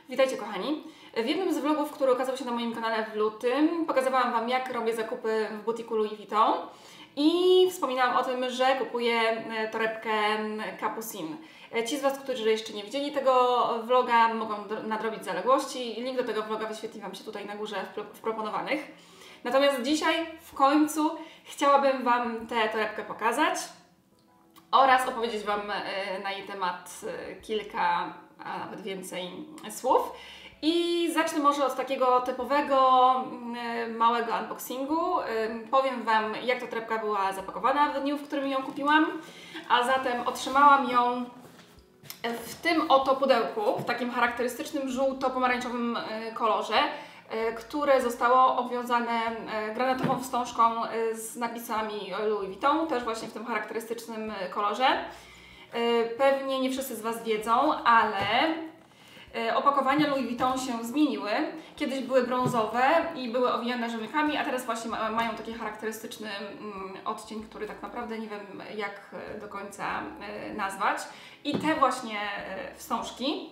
Witajcie kochani. W jednym z vlogów, który ukazał się na moim kanale w lutym, pokazywałam Wam, jak robię zakupy w butiku Louis Vuitton i wspominałam o tym, że kupuję torebkę Capucine. Ci z Was, którzy jeszcze nie widzieli tego vloga, mogą nadrobić zaległości. Link do tego vloga wyświetli Wam się tutaj na górze w proponowanych. Natomiast dzisiaj w końcu chciałabym Wam tę torebkę pokazać oraz opowiedzieć Wam na jej temat kilka, a nawet więcej słów. I zacznę może od takiego typowego, małego unboxingu. Powiem Wam, jak ta torebka była zapakowana w dniu, w którym ją kupiłam. A zatem otrzymałam ją w tym oto pudełku, w takim charakterystycznym żółto-pomarańczowym kolorze, które zostało obwiązane granatową wstążką z napisami Louis Vuitton, też właśnie w tym charakterystycznym kolorze. Pewnie nie wszyscy z Was wiedzą, ale opakowania Louis Vuitton się zmieniły. Kiedyś były brązowe i były owijane rzemykami, a teraz właśnie mają taki charakterystyczny odcień, który tak naprawdę nie wiem jak do końca nazwać. I te właśnie wstążki.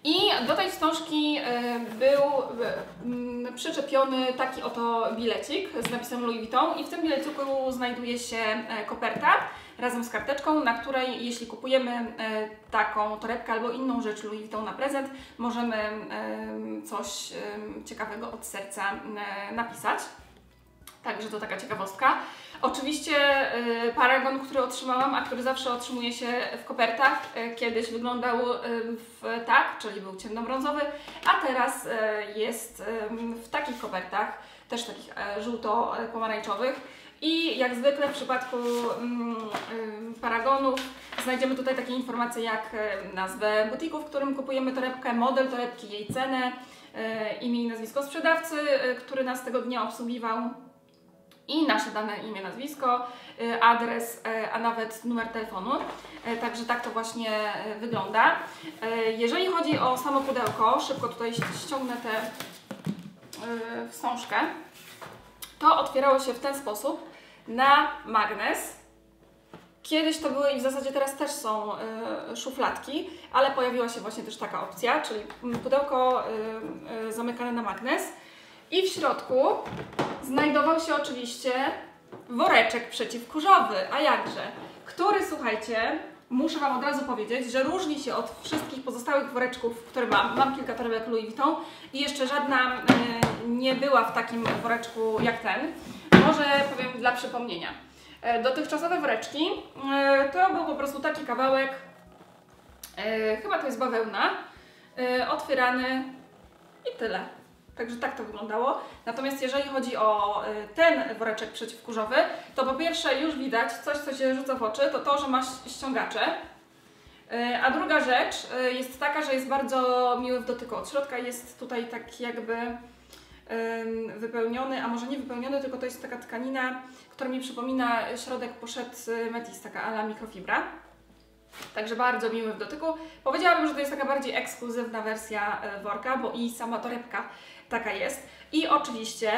I do tej wstążki był przyczepiony taki oto bilecik z napisem Louis Vuitton i w tym bileciku znajduje się koperta razem z karteczką, na której jeśli kupujemy taką torebkę albo inną rzecz Louis Vuitton na prezent, możemy coś ciekawego od serca napisać. Także to taka ciekawostka. Oczywiście paragon, który otrzymałam, a który zawsze otrzymuje się w kopertach, kiedyś wyglądał tak, czyli był ciemnobrązowy, a teraz jest w takich kopertach, też takich żółto-pomarańczowych. I jak zwykle w przypadku paragonów znajdziemy tutaj takie informacje jak nazwę butiku, w którym kupujemy torebkę, model torebki, jej cenę, imię i nazwisko sprzedawcy, który nas tego dnia obsługiwał, i nasze dane, imię, nazwisko, adres, a nawet numer telefonu. Także tak to właśnie wygląda. Jeżeli chodzi o samo pudełko, szybko tutaj ściągnę tę wstążkę, to otwierało się w ten sposób na magnes. Kiedyś to były i w zasadzie teraz też są szufladki, ale pojawiła się właśnie też taka opcja, czyli pudełko zamykane na magnes. I w środku znajdował się oczywiście woreczek przeciwkurzowy, a jakże, który, słuchajcie, muszę Wam od razu powiedzieć, że różni się od wszystkich pozostałych woreczków, które mam. Mam kilka torebek Louis Vuitton i jeszcze żadna nie była w takim woreczku jak ten. Może powiem dla przypomnienia. Dotychczasowe woreczki to był po prostu taki kawałek, chyba to jest bawełna, otwierany i tyle. Także tak to wyglądało. Natomiast jeżeli chodzi o ten woreczek przeciwkurzowy, to po pierwsze już widać coś, co się rzuca w oczy, to że ma ściągacze. A druga rzecz jest taka, że jest bardzo miły w dotyku. Od środka jest tutaj tak jakby wypełniony, a może nie wypełniony, tylko to jest taka tkanina, która mi przypomina środek pochette Métis, taka a la mikrofibra. Także bardzo miły w dotyku. Powiedziałabym, że to jest taka bardziej ekskluzywna wersja worka, bo i sama torebka taka jest. I oczywiście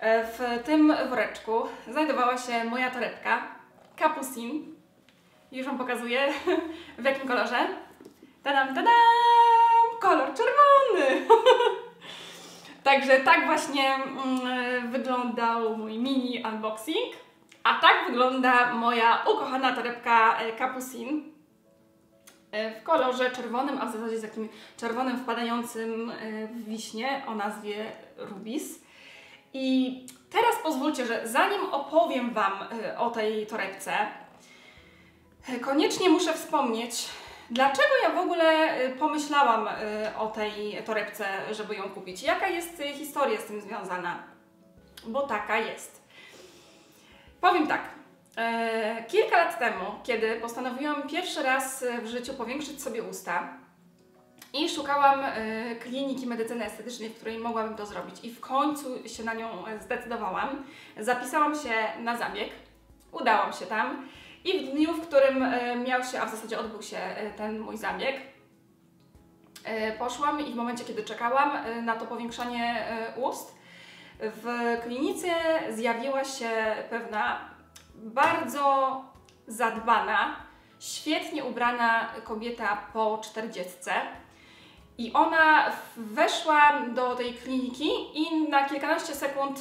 w tym woreczku znajdowała się moja torebka Capucine. Już Wam pokazuję w jakim kolorze. Tadam, tadam! Kolor czerwony! Także tak właśnie wyglądał mój mini unboxing. A tak wygląda moja ukochana torebka Capucine w kolorze czerwonym, a w zasadzie z takim czerwonym wpadającym w wiśnie o nazwie Rubis. I teraz pozwólcie, że zanim opowiem Wam o tej torebce, koniecznie muszę wspomnieć, dlaczego ja w ogóle pomyślałam o tej torebce, żeby ją kupić. Jaka jest historia z tym związana? Bo taka jest. Powiem tak. Kilka lat temu, kiedy postanowiłam pierwszy raz w życiu powiększyć sobie usta i szukałam kliniki medycyny estetycznej, w której mogłabym to zrobić i w końcu się na nią zdecydowałam, zapisałam się na zabieg, udałam się tam i w dniu, w którym miał się, a w zasadzie odbył się ten mój zabieg, poszłam i w momencie, kiedy czekałam na to powiększanie ust, w klinice zjawiła się pewna bardzo zadbana, świetnie ubrana kobieta po 40 I ona weszła do tej kliniki i na kilkanaście sekund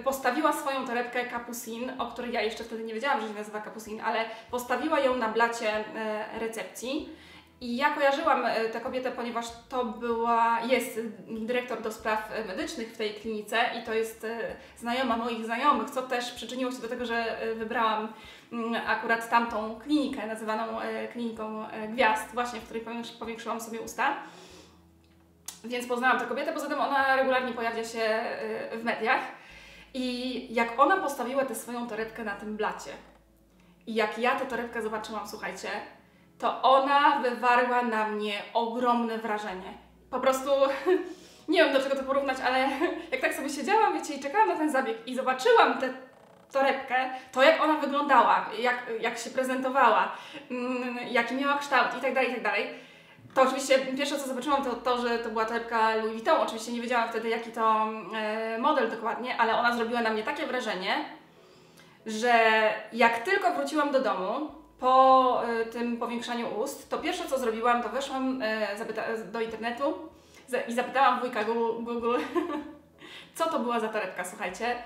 postawiła swoją torebkę Capucine, o której ja jeszcze wtedy nie wiedziałam, że się nazywa Capucine, ale postawiła ją na blacie recepcji. I ja kojarzyłam tę kobietę, ponieważ to jest dyrektor do spraw medycznych w tej klinice i to jest znajoma moich znajomych, co też przyczyniło się do tego, że wybrałam akurat tamtą klinikę, nazywaną kliniką gwiazd, właśnie w której powiększyłam sobie usta. Więc poznałam tę kobietę, poza tym ona regularnie pojawia się w mediach. I jak ona postawiła tę swoją torebkę na tym blacie i jak ja tę torebkę zobaczyłam, słuchajcie, to ona wywarła na mnie ogromne wrażenie. Po prostu nie wiem, do czego to porównać, ale jak tak sobie siedziałam, wiecie, i czekałam na ten zabieg i zobaczyłam tę torebkę, to jak ona wyglądała, jak się prezentowała, jaki miała kształt i tak dalej, to oczywiście pierwsze co zobaczyłam to, że to była torebka Louis Vuitton. Oczywiście nie wiedziałam wtedy jaki to model dokładnie, ale ona zrobiła na mnie takie wrażenie, że jak tylko wróciłam do domu po tym powiększaniu ust, to pierwsze co zrobiłam, to weszłam do internetu i zapytałam wujka Google, co to była za torebka, słuchajcie.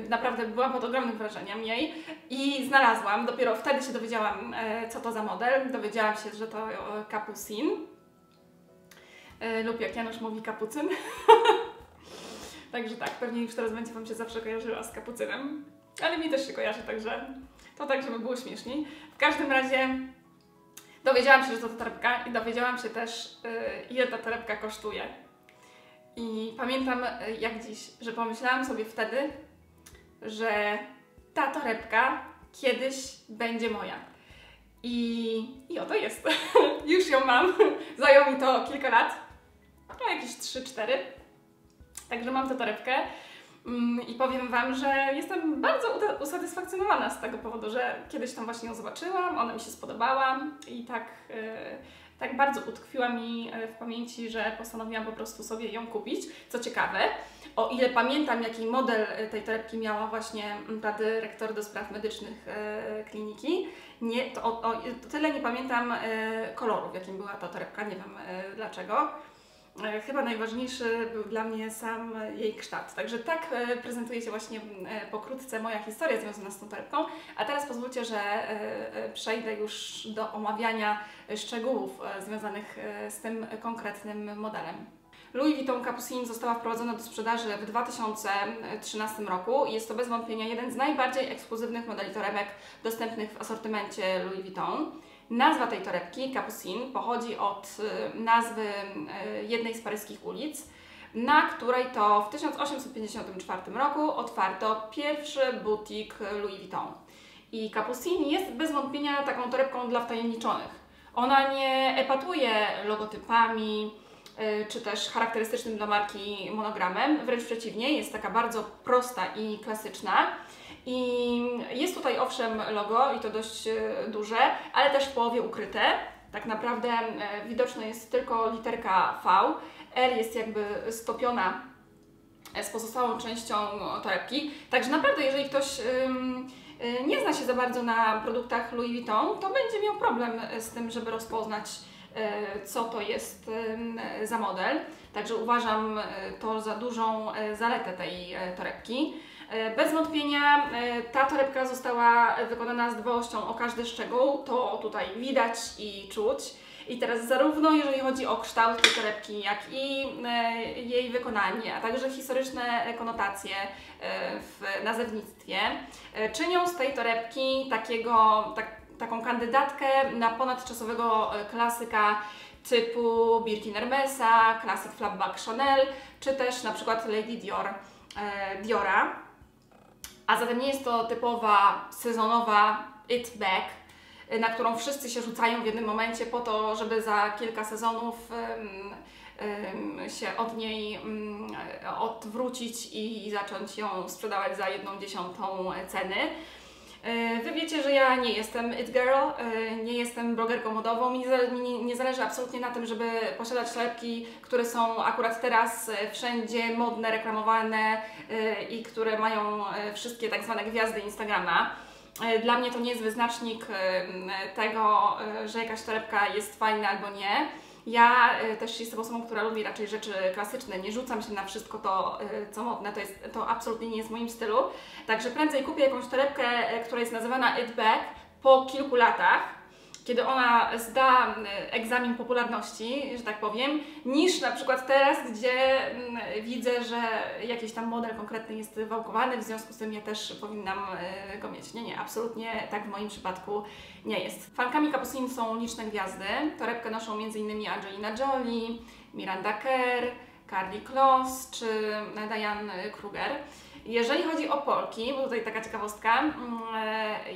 Naprawdę byłam pod ogromnym wrażeniem jej i znalazłam, dopiero wtedy się dowiedziałam, co to za model. Dowiedziałam się, że to Capucine lub jak Janusz mówi, kapucyn. Także tak, pewnie już teraz będzie Wam się zawsze kojarzyła z kapucynem, ale mi też się kojarzy, także to tak, żeby było śmieszniej. W każdym razie dowiedziałam się, że to torebka i dowiedziałam się też, ile ta torebka kosztuje. I pamiętam jak dziś, że pomyślałam sobie wtedy, że ta torebka kiedyś będzie moja. I oto jest. Już ją mam. Zajęło mi to kilka lat. No jakieś 3-4. Także mam tę torebkę. I powiem Wam, że jestem bardzo usatysfakcjonowana z tego powodu, że kiedyś tam właśnie ją zobaczyłam, ona mi się spodobała i tak bardzo utkwiła mi w pamięci, że postanowiłam po prostu sobie ją kupić. Co ciekawe, o ile pamiętam, jaki model tej torebki miała właśnie ta dyrektor do spraw medycznych kliniki, to tyle nie pamiętam koloru, w jakim była ta torebka, nie wiem dlaczego. Chyba najważniejszy był dla mnie sam jej kształt. Także tak prezentuje się właśnie pokrótce moja historia związana z tą torebką. A teraz pozwólcie, że przejdę już do omawiania szczegółów związanych z tym konkretnym modelem. Louis Vuitton Capucine została wprowadzona do sprzedaży w 2013 roku i jest to bez wątpienia jeden z najbardziej ekskluzywnych modeli torebek dostępnych w asortymencie Louis Vuitton. Nazwa tej torebki, Capucine, pochodzi od nazwy jednej z paryskich ulic, na której to w 1854 roku otwarto pierwszy butik Louis Vuitton. I Capucine jest bez wątpienia taką torebką dla wtajemniczonych. Ona nie epatuje logotypami, czy też charakterystycznym dla marki monogramem, wręcz przeciwnie, jest taka bardzo prosta i klasyczna. I jest tutaj owszem logo i to dość duże, ale też w połowie ukryte. Tak naprawdę widoczna jest tylko literka V. L jest jakby stopiona z pozostałą częścią torebki. Także naprawdę jeżeli ktoś nie zna się za bardzo na produktach Louis Vuitton, to będzie miał problem z tym, żeby rozpoznać, co to jest za model. Także uważam to za dużą zaletę tej torebki. Bez wątpienia ta torebka została wykonana z dbałością o każdy szczegół, to tutaj widać i czuć. I teraz zarówno jeżeli chodzi o kształt tej torebki, jak i jej wykonanie, a także historyczne konotacje w nazewnictwie, czynią z tej torebki taką kandydatkę na ponadczasowego klasyka typu Birkin Hermesa, Classic Flapback Chanel, czy też na przykład Lady Diora. A zatem nie jest to typowa sezonowa it bag, na którą wszyscy się rzucają w jednym momencie po to, żeby za kilka sezonów się od niej odwrócić i zacząć ją sprzedawać za 1/10 ceny. Wy wiecie, że ja nie jestem it girl, nie jestem blogerką modową, mi nie zależy absolutnie na tym, żeby posiadać torebki, które są akurat teraz wszędzie modne, reklamowane i które mają wszystkie tak zwane gwiazdy Instagrama. Dla mnie to nie jest wyznacznik tego, że jakaś torebka jest fajna albo nie. Ja też jestem osobą, która lubi raczej rzeczy klasyczne, nie rzucam się na wszystko to, co modne, to absolutnie nie jest w moim stylu. Także prędzej kupię jakąś torebkę, która jest nazywana It Back po kilku latach, kiedy ona zda egzamin popularności, że tak powiem, niż na przykład teraz, gdzie widzę, że jakiś tam model konkretny jest wałkowany, w związku z tym ja też powinnam go mieć. Nie, absolutnie tak w moim przypadku nie jest. Fankami Capucine są liczne gwiazdy. Torebkę noszą m.in. Angelina Jolie, Miranda Kerr, Karlie Kloss czy Diane Kruger. Jeżeli chodzi o Polki, bo tutaj taka ciekawostka,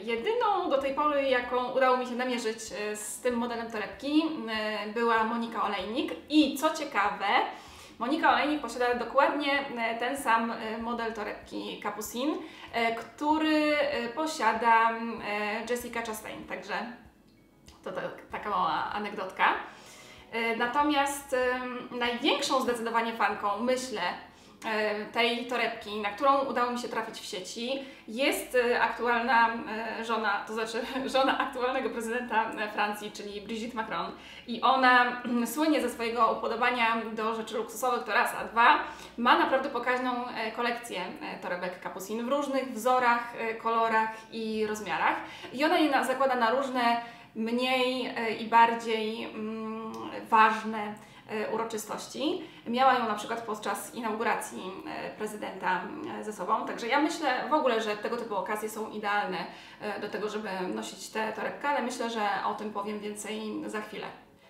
jedyną do tej pory, jaką udało mi się namierzyć z tym modelem torebki, była Monika Olejnik i co ciekawe, Monika Olejnik posiada dokładnie ten sam model torebki Capucine, który posiada Jessica Chastain, także to taka mała anegdotka. Natomiast największą zdecydowanie fanką, myślę, tej torebki, na którą udało mi się trafić w sieci, jest aktualna żona, to znaczy żona aktualnego prezydenta Francji, czyli Brigitte Macron. I ona słynie ze swojego upodobania do rzeczy luksusowych, to raz, a dwa, ma naprawdę pokaźną kolekcję torebek Capucine w różnych wzorach, kolorach i rozmiarach. I ona je zakłada na różne mniej i bardziej ważne uroczystości. Miała ją na przykład podczas inauguracji prezydenta ze sobą, także ja myślę w ogóle, że tego typu okazje są idealne do tego, żeby nosić tę torebkę, ale myślę, że o tym powiem więcej za chwilę.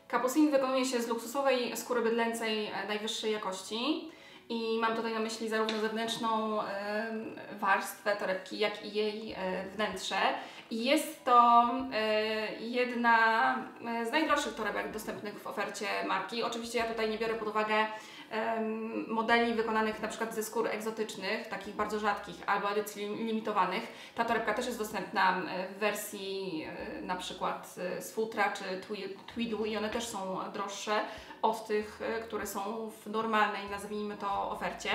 Capucine wykonuje się z luksusowej skóry bydlęcej najwyższej jakości i mam tutaj na myśli zarówno zewnętrzną warstwę torebki, jak i jej wnętrze. I jest to jedna z najdroższych torebek dostępnych w ofercie marki. Oczywiście ja tutaj nie biorę pod uwagę modeli wykonanych na przykład ze skór egzotycznych, takich bardzo rzadkich albo edycji limitowanych. Ta torebka też jest dostępna w wersji na przykład z futra czy tweedu i one też są droższe od tych, które są w normalnej, nazwijmy to, ofercie.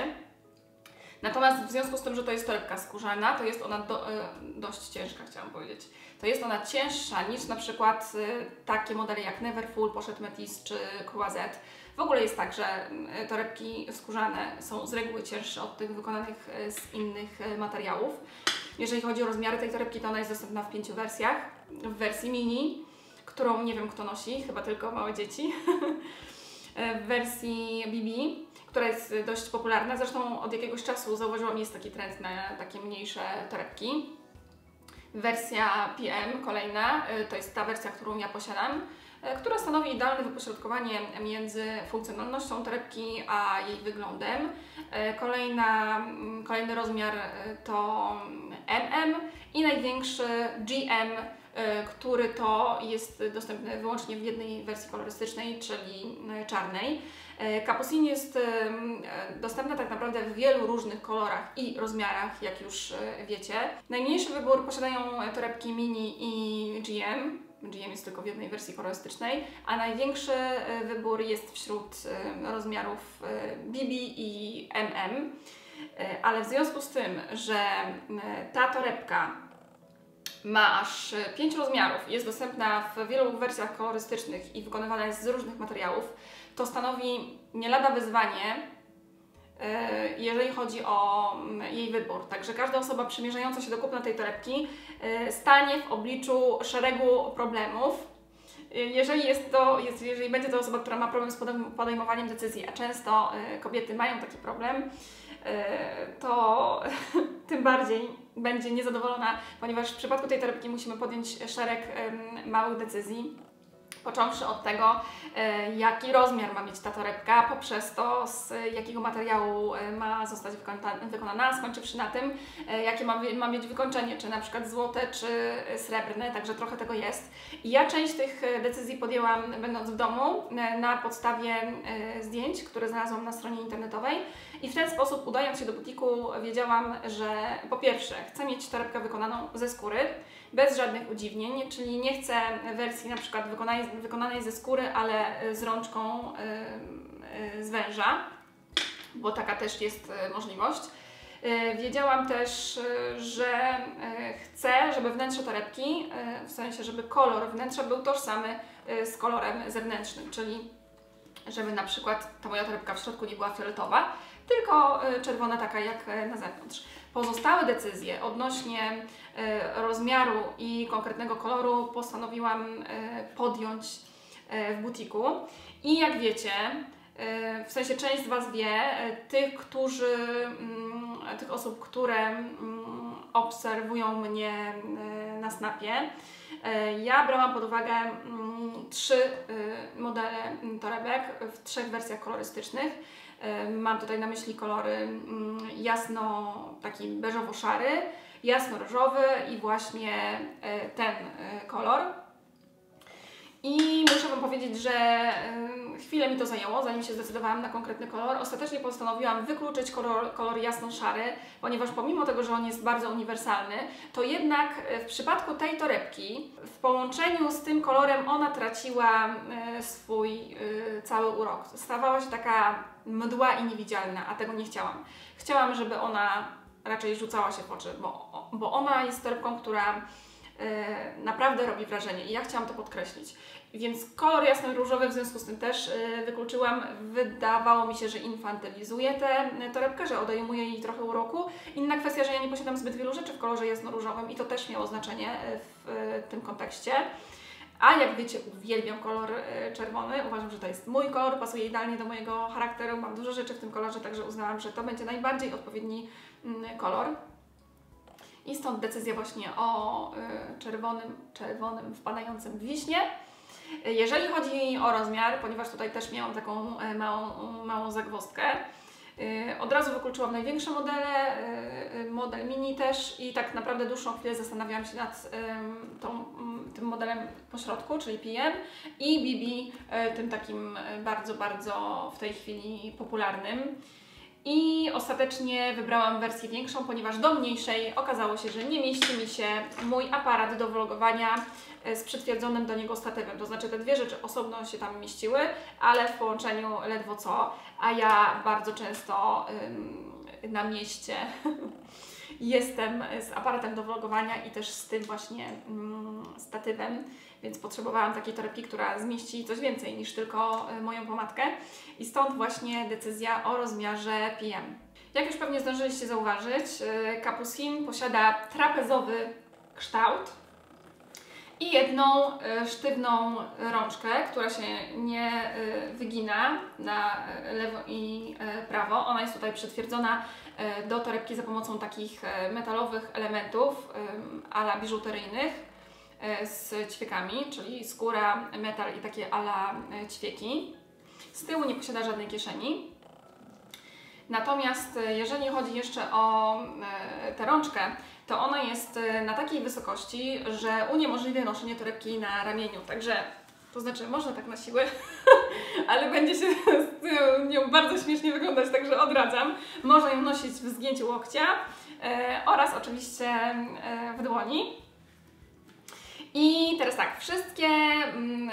Natomiast w związku z tym, że to jest torebka skórzana, to jest ona dość ciężka, chciałam powiedzieć. To jest ona cięższa niż na przykład takie modele jak Neverfull, Pochette Métis czy Croisette. W ogóle jest tak, że torebki skórzane są z reguły cięższe od tych wykonanych z innych materiałów. Jeżeli chodzi o rozmiary tej torebki, to ona jest dostępna w 5 wersjach. W wersji mini, którą nie wiem kto nosi, chyba tylko małe dzieci. W wersji BB, która jest dość popularna. Zresztą od jakiegoś czasu zauważyłam, jest taki trend na takie mniejsze torebki. Wersja PM, kolejna, to jest ta wersja, którą ja posiadam, która stanowi idealne wypośrodkowanie między funkcjonalnością torebki a jej wyglądem. Kolejny rozmiar to MM i największy GM, który to jest dostępny wyłącznie w jednej wersji kolorystycznej, czyli czarnej. Capucine jest dostępna tak naprawdę w wielu różnych kolorach i rozmiarach, jak już wiecie. Najmniejszy wybór posiadają torebki mini i GM. GM jest tylko w jednej wersji kolorystycznej, a największy wybór jest wśród rozmiarów BB i MM. Ale w związku z tym, że ta torebka ma aż 5 rozmiarów, jest dostępna w wielu wersjach kolorystycznych i wykonywana jest z różnych materiałów, to stanowi nie lada wyzwanie, jeżeli chodzi o jej wybór. Także każda osoba przymierzająca się do kupna tej torebki stanie w obliczu szeregu problemów. Jeżeli będzie to osoba, która ma problem z podejmowaniem decyzji, a często kobiety mają taki problem, to tym bardziej będzie niezadowolona, ponieważ w przypadku tej torebki musimy podjąć szereg małych decyzji, począwszy od tego, jaki rozmiar ma mieć ta torebka, poprzez to, z jakiego materiału ma zostać wykonana, a skończywszy na tym, jakie ma mieć wykończenie, czy na przykład złote, czy srebrne, także trochę tego jest. I ja część tych decyzji podjęłam będąc w domu na podstawie zdjęć, które znalazłam na stronie internetowej i w ten sposób, udając się do butiku, wiedziałam, że po pierwsze chcę mieć torebkę wykonaną ze skóry, bez żadnych udziwnień, czyli nie chcę wersji na przykład wykonanej ze skóry, ale z rączką z węża, bo taka też jest możliwość. Wiedziałam też, że chcę, żeby wnętrze torebki, w sensie, żeby kolor wnętrza był tożsamy z kolorem zewnętrznym, czyli żeby na przykład ta moja torebka w środku nie była fioletowa, tylko czerwona taka jak na zewnątrz. Pozostałe decyzje odnośnie rozmiaru i konkretnego koloru postanowiłam podjąć w butiku. I jak wiecie, w sensie część z Was wie, tych osób, które obserwują mnie na Snapie, ja brałam pod uwagę 3 modele torebek w 3 wersjach kolorystycznych. Mam tutaj na myśli kolory jasno taki beżowo-szary, jasno-różowy i właśnie ten kolor. I muszę Wam powiedzieć, że chwilę mi to zajęło, zanim się zdecydowałam na konkretny kolor. Ostatecznie postanowiłam wykluczyć kolor jasno-szary, ponieważ pomimo tego, że on jest bardzo uniwersalny, to jednak w przypadku tej torebki, w połączeniu z tym kolorem ona traciła swój cały urok. Stawała się taka mdła i niewidzialna, a tego nie chciałam. Chciałam, żeby ona raczej rzucała się w oczy, bo ona jest torebką, która naprawdę robi wrażenie i ja chciałam to podkreślić. Więc kolor jasno-różowy w związku z tym też wykluczyłam. Wydawało mi się, że infantylizuje tę torebkę, że odejmuje jej trochę uroku. Inna kwestia, że ja nie posiadam zbyt wielu rzeczy w kolorze jasno-różowym i to też miało znaczenie w tym kontekście. A jak wiecie, uwielbiam kolor czerwony. Uważam, że to jest mój kolor, pasuje idealnie do mojego charakteru. Mam dużo rzeczy w tym kolorze, także uznałam, że to będzie najbardziej odpowiedni kolor. I stąd decyzja właśnie o czerwonym wpadającym w wiśnie. Jeżeli chodzi o rozmiar, ponieważ tutaj też miałam taką małą zagwozdkę, od razu wykluczyłam największe modele, model mini też i tak naprawdę dłuższą chwilę zastanawiałam się nad tym modelem pośrodku, czyli PM i BB, tym takim bardzo w tej chwili popularnym. I ostatecznie wybrałam wersję większą, ponieważ do mniejszej okazało się, że nie mieści mi się mój aparat do vlogowania z przytwierdzonym do niego statywem. To znaczy te dwie rzeczy osobno się tam mieściły, ale w połączeniu ledwo co, a ja bardzo często na mieście jestem z aparatem do vlogowania i też z tym właśnie statywem, więc potrzebowałam takiej torebki, która zmieści coś więcej niż tylko moją pomadkę i stąd właśnie decyzja o rozmiarze PM. Jak już pewnie zdążyliście zauważyć, Capucine posiada trapezowy kształt i jedną sztywną rączkę, która się nie wygina na lewo i prawo. Ona jest tutaj przytwierdzona do torebki za pomocą takich metalowych elementów a la biżuteryjnych z ćwiekami, czyli skóra, metal i takie a la ćwieki. Z tyłu nie posiada żadnej kieszeni. Natomiast jeżeli chodzi jeszcze o tę rączkę, to ona jest na takiej wysokości, że uniemożliwia noszenie torebki na ramieniu. Także, to znaczy można tak na siłę, ale będzie się z nią bardzo śmiesznie wyglądać, także odradzam. Można ją nosić w zgięciu łokcia oraz oczywiście w dłoni. I teraz tak, wszystkie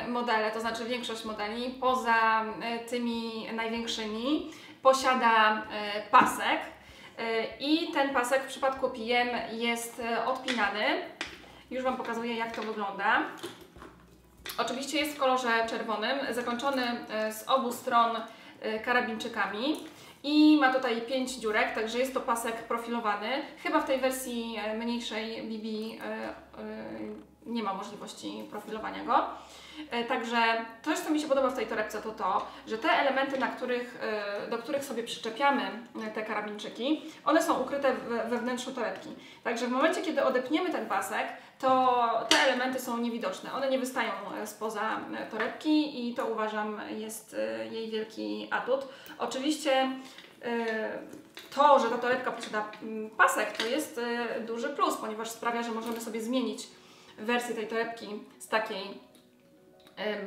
modele, to znaczy większość modeli, poza tymi największymi, posiada pasek. I ten pasek w przypadku PM jest odpinany. Już Wam pokazuję, jak to wygląda. Oczywiście jest w kolorze czerwonym, zakończony z obu stron karabinczykami. I ma tutaj 5 dziurek, także jest to pasek profilowany. Chyba w tej wersji mniejszej BB nie ma możliwości profilowania go. Także coś, co mi się podoba w tej torebce, to to, że te elementy, do których sobie przyczepiamy te karabinczyki, one są ukryte we wnętrzu torebki. Także w momencie, kiedy odepniemy ten pasek, to te elementy są niewidoczne. One nie wystają spoza torebki i to uważam jest jej wielki atut. Oczywiście to, że ta torebka posiada pasek, to jest duży plus, ponieważ sprawia, że możemy sobie zmienić wersję tej torebki z takiej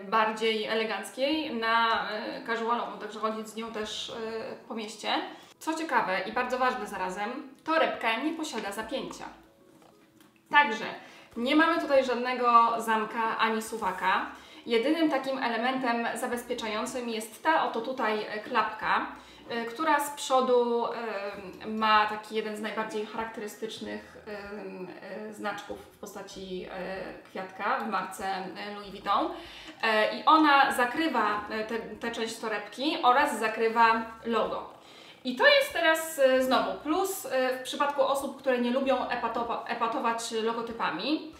bardziej eleganckiej na casualową, także chodzić z nią też po mieście. Co ciekawe i bardzo ważne zarazem, torebka nie posiada zapięcia. Także nie mamy tutaj żadnego zamka ani suwaka. Jedynym takim elementem zabezpieczającym jest ta oto tutaj klapka, która z przodu ma taki jeden z najbardziej charakterystycznych znaczków w postaci kwiatka w marce Louis Vuitton. I ona zakrywa tę część torebki oraz zakrywa logo. I to jest teraz znowu plus w przypadku osób, które nie lubią epatować logotypami,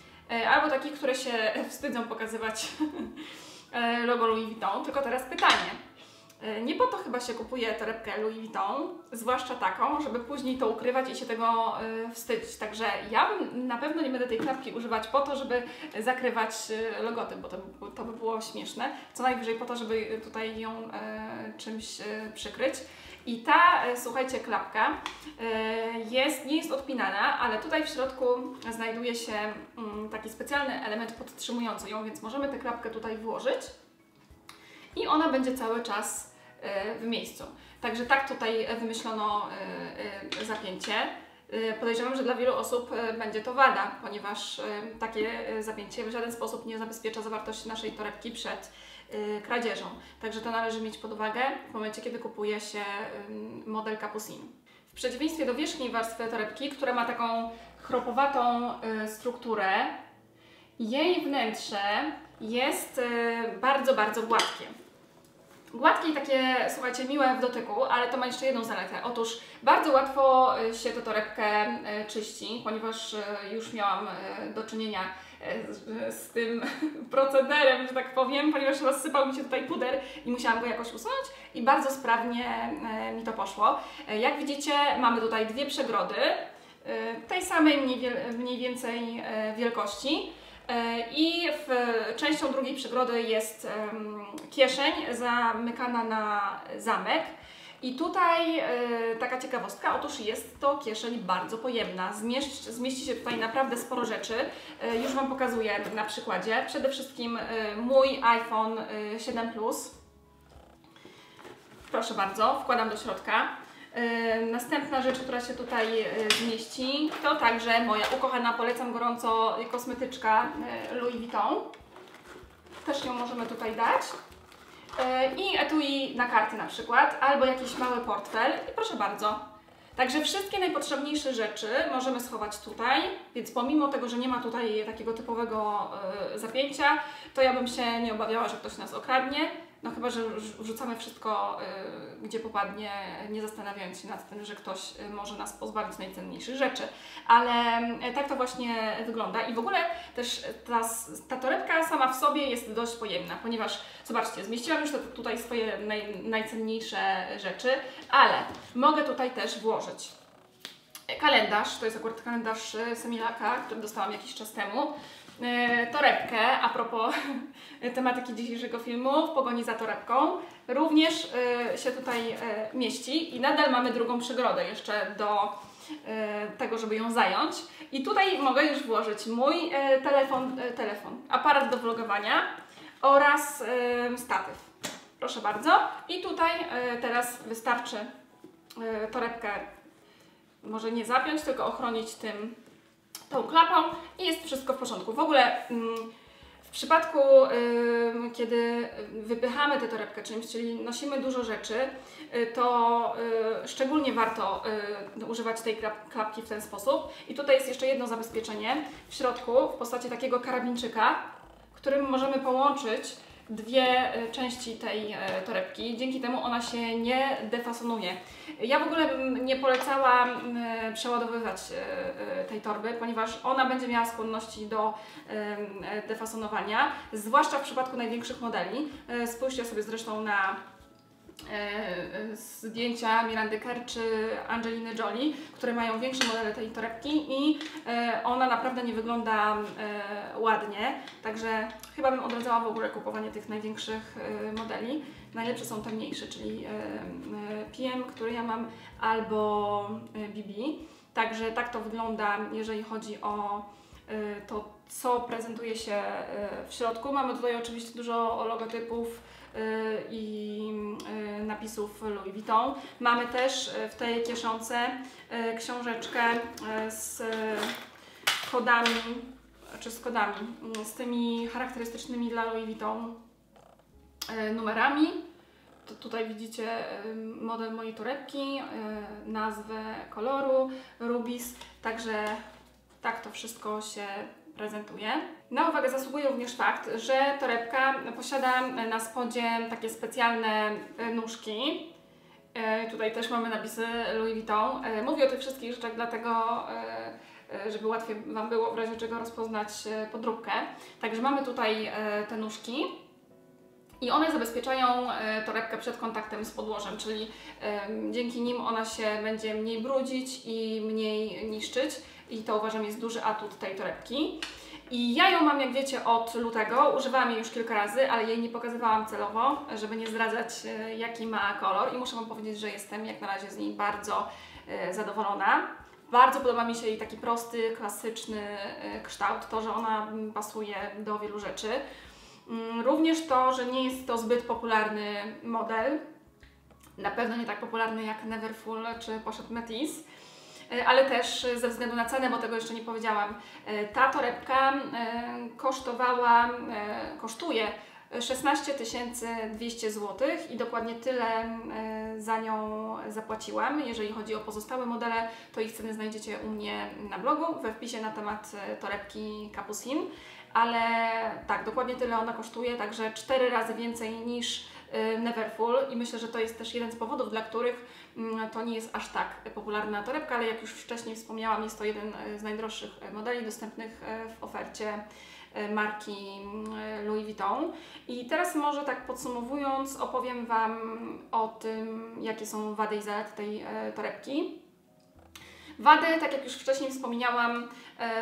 albo takich, które się wstydzą pokazywać logo Louis Vuitton. Tylko teraz pytanie. Nie po to chyba się kupuje torebkę Louis Vuitton, zwłaszcza taką, żeby później to ukrywać i się tego wstydzić. Także ja na pewno nie będę tej klapki używać po to, żeby zakrywać logotyp, bo to by było śmieszne. Co najwyżej po to, żeby tutaj ją czymś przykryć. I ta, słuchajcie, klapka nie jest odpinana, ale tutaj w środku znajduje się taki specjalny element podtrzymujący ją, więc możemy tę klapkę tutaj włożyć i ona będzie cały czas w miejscu. Także tak tutaj wymyślono zapięcie. Podejrzewam, że dla wielu osób będzie to wada, ponieważ takie zapięcie w żaden sposób nie zabezpiecza zawartości naszej torebki przed kradzieżą. Także to należy mieć pod uwagę w momencie, kiedy kupuje się model Capucine. W przeciwieństwie do wierzchniej warstwy torebki, która ma taką chropowatą strukturę, jej wnętrze jest bardzo, bardzo gładkie. Gładkie i takie, słuchajcie, miłe w dotyku, ale to ma jeszcze jedną zaletę. Otóż bardzo łatwo się tę torebkę czyści, ponieważ już miałam do czynienia z tym procederem, że tak powiem, ponieważ rozsypał mi się tutaj puder i musiałam go jakoś usunąć i bardzo sprawnie mi to poszło. Jak widzicie, mamy tutaj dwie przegrody tej samej mniej więcej wielkości. I częścią drugiej przegrody jest kieszeń zamykana na zamek. I tutaj taka ciekawostka, otóż jest to kieszeń bardzo pojemna. Zmieści się tutaj naprawdę sporo rzeczy. Już Wam pokazuję na przykładzie. Przede wszystkim mój iPhone 7 Plus. Proszę bardzo, wkładam do środka. Następna rzecz, która się tutaj zmieści, to także moja ukochana, polecam gorąco, kosmetyczka Louis Vuitton. Też ją możemy tutaj dać. I etui na karty na przykład, albo jakiś mały portfel. I proszę bardzo. Także wszystkie najpotrzebniejsze rzeczy możemy schować tutaj, więc pomimo tego, że nie ma tutaj takiego typowego zapięcia, to ja bym się nie obawiała, że ktoś nas okradnie. No chyba, że wrzucamy wszystko, gdzie popadnie, nie zastanawiając się nad tym, że ktoś może nas pozbawić najcenniejszych rzeczy. Ale tak to właśnie wygląda i w ogóle też ta torebka sama w sobie jest dość pojemna, ponieważ zobaczcie, zmieściłam już tutaj swoje najcenniejsze rzeczy, ale mogę tutaj też włożyć kalendarz, to jest akurat kalendarz Semilaka, który dostałam jakiś czas temu. Torebkę, a propos tematyki dzisiejszego filmu, w pogoni za torebką, również się tutaj mieści i nadal mamy drugą przegrodę jeszcze do tego, żeby ją zająć. I tutaj mogę już włożyć mój aparat do vlogowania oraz statyw. Proszę bardzo. I tutaj teraz wystarczy torebkę może nie zapiąć, tylko ochronić tą klapą i jest wszystko w porządku. W ogóle w przypadku, kiedy wypychamy tę torebkę czymś, czyli nosimy dużo rzeczy, to szczególnie warto używać tej klapki w ten sposób. I tutaj jest jeszcze jedno zabezpieczenie w środku w postaci takiego karabinczyka, którym możemy połączyć dwie części tej torebki. Dzięki temu ona się nie defasonuje. Ja w ogóle bym nie polecała przeładowywać tej torby, ponieważ ona będzie miała skłonności do defasonowania, zwłaszcza w przypadku największych modeli. Spójrzcie sobie zresztą na zdjęcia Mirandy Kerr czy Angeliny Jolie, które mają większe modele tej torebki i ona naprawdę nie wygląda ładnie, także chyba bym odradzała w ogóle kupowanie tych największych modeli. Najlepsze są te mniejsze, czyli PM, który ja mam, albo BB. Także tak to wygląda, jeżeli chodzi o to, co prezentuje się w środku. Mamy tutaj oczywiście dużo logotypów i napisów Louis Vuitton. Mamy też w tej kieszonce książeczkę z kodami czy z kodami, z tymi charakterystycznymi dla Louis Vuitton numerami. Tutaj widzicie model mojej torebki, nazwę koloru, Rubis, także tak to wszystko się prezentuje. Na uwagę zasługuje również fakt, że torebka posiada na spodzie takie specjalne nóżki. Tutaj też mamy napisy Louis Vuitton. Mówię o tych wszystkich rzeczach dlatego, żeby łatwiej Wam było w razie czego rozpoznać podróbkę. Także mamy tutaj te nóżki. I one zabezpieczają torebkę przed kontaktem z podłożem, czyli dzięki nim ona się będzie mniej brudzić i mniej niszczyć. I to uważam jest duży atut tej torebki. I ja ją mam, jak wiecie, od lutego. Używałam jej już kilka razy, ale jej nie pokazywałam celowo, żeby nie zdradzać jaki ma kolor. I muszę Wam powiedzieć, że jestem jak na razie z niej bardzo zadowolona. Bardzo podoba mi się jej taki prosty, klasyczny kształt, to, że ona pasuje do wielu rzeczy. Również to, że nie jest to zbyt popularny model, na pewno nie tak popularny jak Neverfull czy Pochette Métis, ale też ze względu na cenę, bo tego jeszcze nie powiedziałam, ta torebka kosztuje 16 200 zł i dokładnie tyle za nią zapłaciłam. Jeżeli chodzi o pozostałe modele, to ich ceny znajdziecie u mnie na blogu, we wpisie na temat torebki Capucine. Ale tak, dokładnie tyle ona kosztuje, także 4 razy więcej niż Neverfull i myślę, że to jest też jeden z powodów, dla których to nie jest aż tak popularna torebka, ale jak już wcześniej wspomniałam, jest to jeden z najdroższych modeli dostępnych w ofercie marki Louis Vuitton. I teraz może tak podsumowując opowiem Wam o tym, jakie są wady i zalety tej torebki. Wady, tak jak już wcześniej wspomniałam,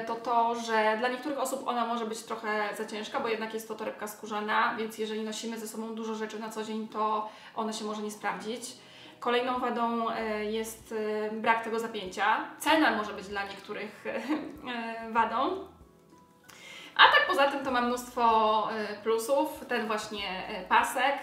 to to, że dla niektórych osób ona może być trochę za ciężka, bo jednak jest to torebka skórzana, więc jeżeli nosimy ze sobą dużo rzeczy na co dzień, to ona się może nie sprawdzić. Kolejną wadą jest brak tego zapięcia. Cena może być dla niektórych wadą. A tak poza tym to ma mnóstwo plusów. Ten właśnie pasek,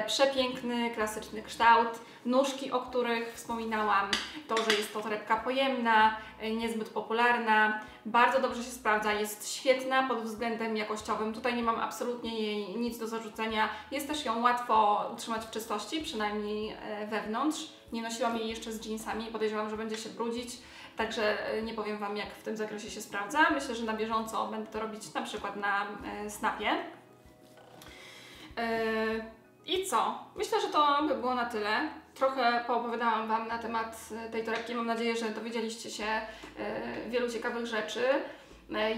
przepiękny, klasyczny kształt, nóżki, o których wspominałam, to, że jest to torebka pojemna, niezbyt popularna, bardzo dobrze się sprawdza, jest świetna pod względem jakościowym. Tutaj nie mam absolutnie jej nic do zarzucenia. Jest też ją łatwo utrzymać w czystości, przynajmniej wewnątrz. Nie nosiłam jej jeszcze z jeansami, podejrzewam, że będzie się brudzić. Także nie powiem Wam, jak w tym zakresie się sprawdza. Myślę, że na bieżąco będę to robić na przykład na snapie. I co? Myślę, że to by było na tyle. Trochę poopowiadałam Wam na temat tej torebki. Mam nadzieję, że dowiedzieliście się wielu ciekawych rzeczy.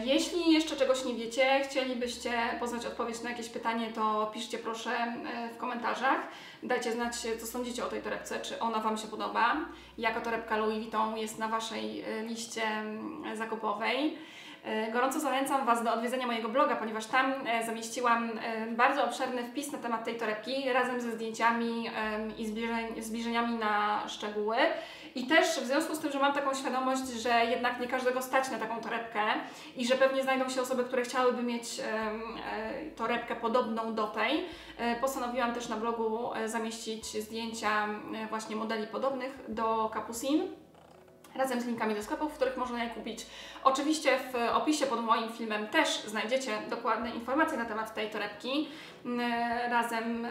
Jeśli jeszcze czegoś nie wiecie, chcielibyście poznać odpowiedź na jakieś pytanie, to piszcie proszę w komentarzach. Dajcie znać, co sądzicie o tej torebce, czy ona Wam się podoba, jaka torebka Louis Vuitton jest na Waszej liście zakupowej. Gorąco zachęcam Was do odwiedzenia mojego bloga, ponieważ tam zamieściłam bardzo obszerny wpis na temat tej torebki razem ze zdjęciami i zbliżeniami na szczegóły. I też w związku z tym, że mam taką świadomość, że jednak nie każdego stać na taką torebkę i że pewnie znajdą się osoby, które chciałyby mieć torebkę podobną do tej, postanowiłam też na blogu zamieścić zdjęcia właśnie modeli podobnych do Capucine, razem z linkami do sklepów, w których można je kupić. Oczywiście w opisie pod moim filmem też znajdziecie dokładne informacje na temat tej torebki, razem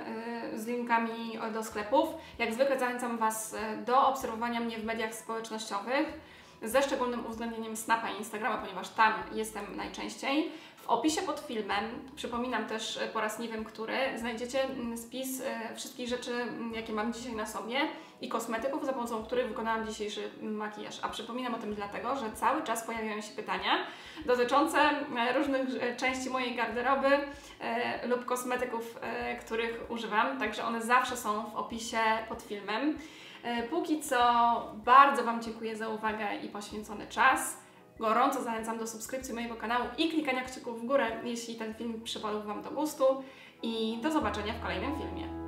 z linkami do sklepów. Jak zwykle zachęcam Was do obserwowania mnie w mediach społecznościowych, ze szczególnym uwzględnieniem Snapa i Instagrama, ponieważ tam jestem najczęściej. W opisie pod filmem, przypominam też po raz nie wiem który, znajdziecie spis wszystkich rzeczy, jakie mam dzisiaj na sobie i kosmetyków, za pomocą których wykonałam dzisiejszy makijaż. A przypominam o tym dlatego, że cały czas pojawiają się pytania dotyczące różnych części mojej garderoby lub kosmetyków, których używam, także one zawsze są w opisie pod filmem. Póki co bardzo Wam dziękuję za uwagę i poświęcony czas. Gorąco zachęcam do subskrypcji mojego kanału i klikania kciuków w górę, jeśli ten film przypadł Wam do gustu. I do zobaczenia w kolejnym filmie.